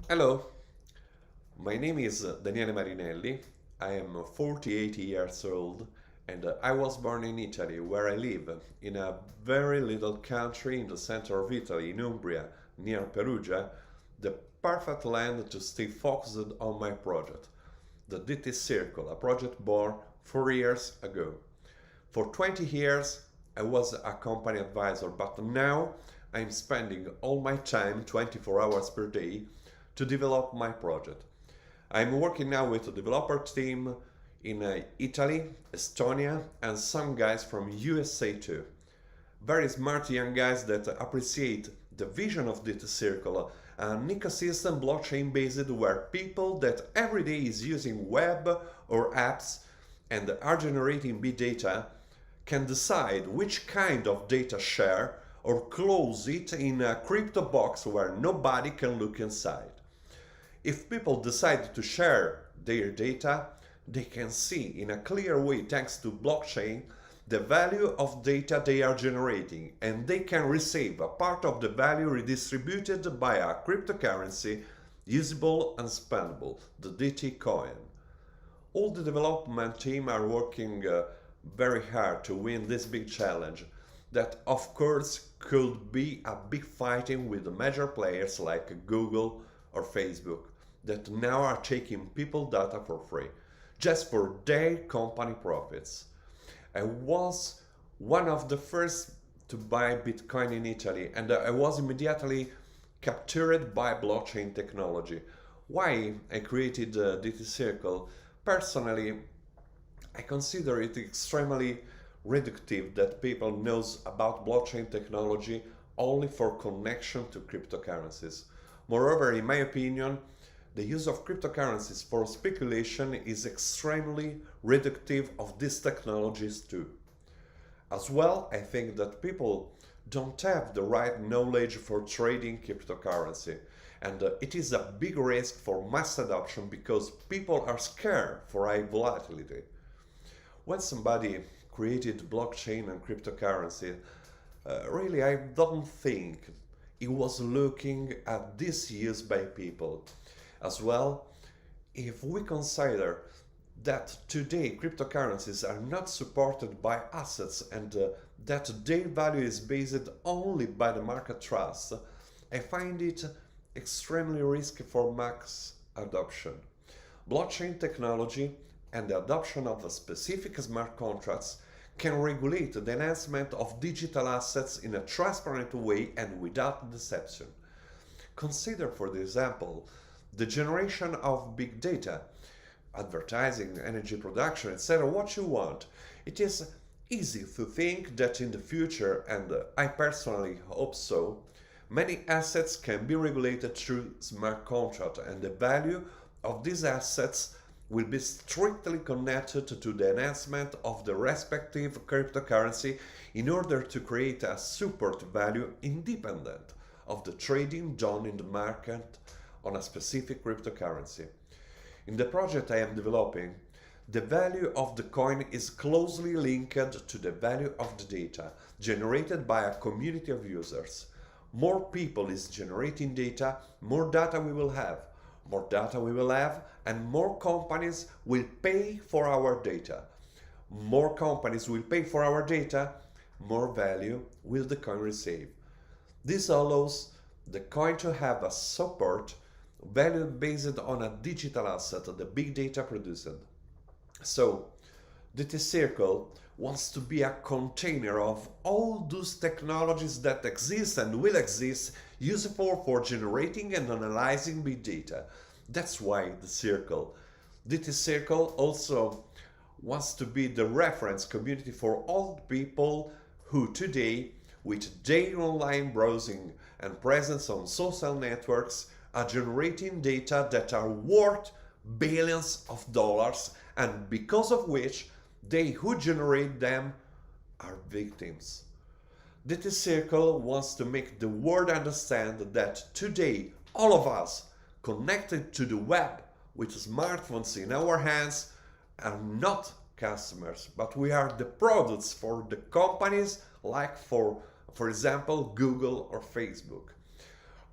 Hello, my name is Daniele Marinelli. I am 48 years old and I was born in Italy, where I live, in a very little country in the center of Italy, in Umbria, near Perugia, the perfect land to stay focused on my project, the DTCircle, a project born 4 years ago. For 20 years, I was a company advisor, but now I'm spending all my time, 24 hours per day, to develop my project. I'm working now with a developer team in Italy, Estonia, and some guys from USA too. Very smart young guys that appreciate the vision of DTCircle, an ecosystem blockchain based where people that every day is using web or apps and are generating big data can decide which kind of data share or close it in a crypto box where nobody can look inside. If people decide to share their data, they can see in a clear way, thanks to blockchain, the value of data they are generating, and they can receive a part of the value redistributed by a cryptocurrency usable and spendable, the DT coin. All the development team are working very hard to win this big challenge that of course could be a big fighting with the major players like Google or Facebook that now are taking people data for free just for their company profits. I was one of the first to buy Bitcoin in Italy and I was immediately captured by blockchain technology. Why I created DTCircle? Personally, I consider it extremely reductive that people knows about blockchain technology only for connection to cryptocurrencies. Moreover, in my opinion, the use of cryptocurrencies for speculation is extremely reductive of these technologies too. As well, I think that people don't have the right knowledge for trading cryptocurrency, and it is a big risk for mass adoption because people are scared for high volatility. When somebody created blockchain and cryptocurrency, really I don't think he was looking at this use by people. As well, if we consider that today cryptocurrencies are not supported by assets and that their value is based only by the market trust, I find it extremely risky for mass adoption. Blockchain technology and the adoption of specific smart contracts can regulate the enhancement of digital assets in a transparent way and without deception. Consider, for example, the generation of big data, advertising, energy production, etc. What you want. It is easy to think that in the future, and I personally hope so, many assets can be regulated through smart contract and the value of these assets will be strictly connected to the enhancement of the respective cryptocurrency in order to create a support value independent of the trading done in the market on a specific cryptocurrency. In the project I am developing, the value of the coin is closely linked to the value of the data generated by a community of users. More people is generating data, more data we will have. More data we will have, and more companies will pay for our data. More companies will pay for our data, more value will the coin receive. This allows the coin to have a support value based on a digital asset, the big data produced. So, DTCircle wants to be a container of all those technologies that exist and will exist, useful for generating and analyzing big data. That's why DTCircle also wants to be the reference community for all people who today, with their online browsing and presence on social networks, are generating data that are worth billions of dollars and because of which they who generate them are victims. DTCircle wants to make the world understand that today all of us connected to the web with smartphones in our hands are not customers, but we are the products for the companies like for example Google or Facebook.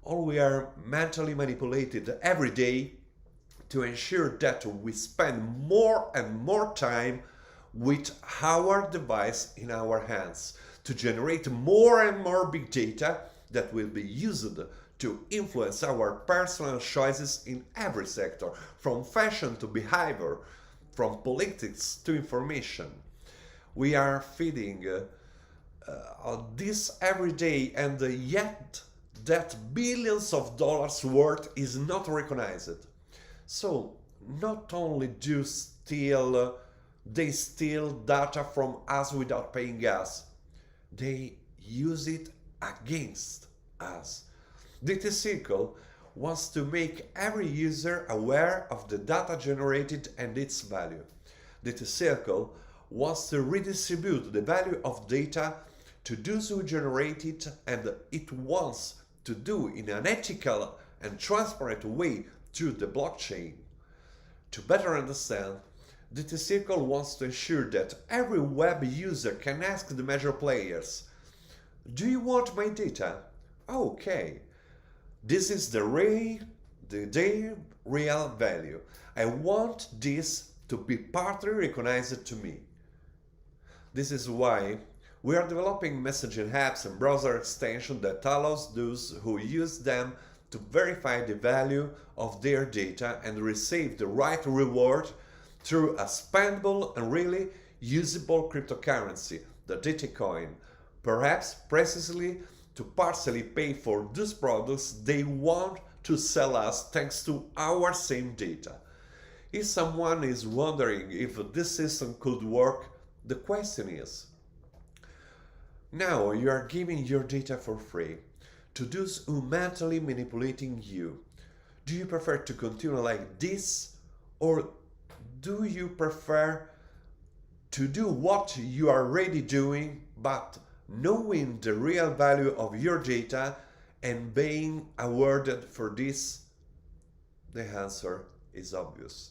or we are mentally manipulated every day to ensure that we spend more and more time with our device in our hands to generate more and more big data that will be used to influence our personal choices in every sector, from fashion to behavior, from politics to information. We are feeding this every day, and yet that billions of dollars worth is not recognized. So not only they steal data from us without paying us, they use it against us. DTCircle wants to make every user aware of the data generated and its value. DTCircle wants to redistribute the value of data to those who generate it, and it wants to do in an ethical and transparent way through the blockchain. To better understand, DTCircle wants to ensure that every web user can ask the major players, "Do you want my data? Okay, this is their real value. I want this to be partly recognized to me." This is why we are developing messaging apps and browser extensions that allows those who use them to verify the value of their data and receive the right reward through a spendable and really usable cryptocurrency, the DT coin, perhaps precisely to partially pay for those products they want to sell us thanks to our same data. If someone is wondering if this system could work, the question is, now you are giving your data for free to those who mentally manipulating you. Do you prefer to continue like this, or do you prefer to do what you are already doing but knowing the real value of your data and being awarded for this? The answer is obvious.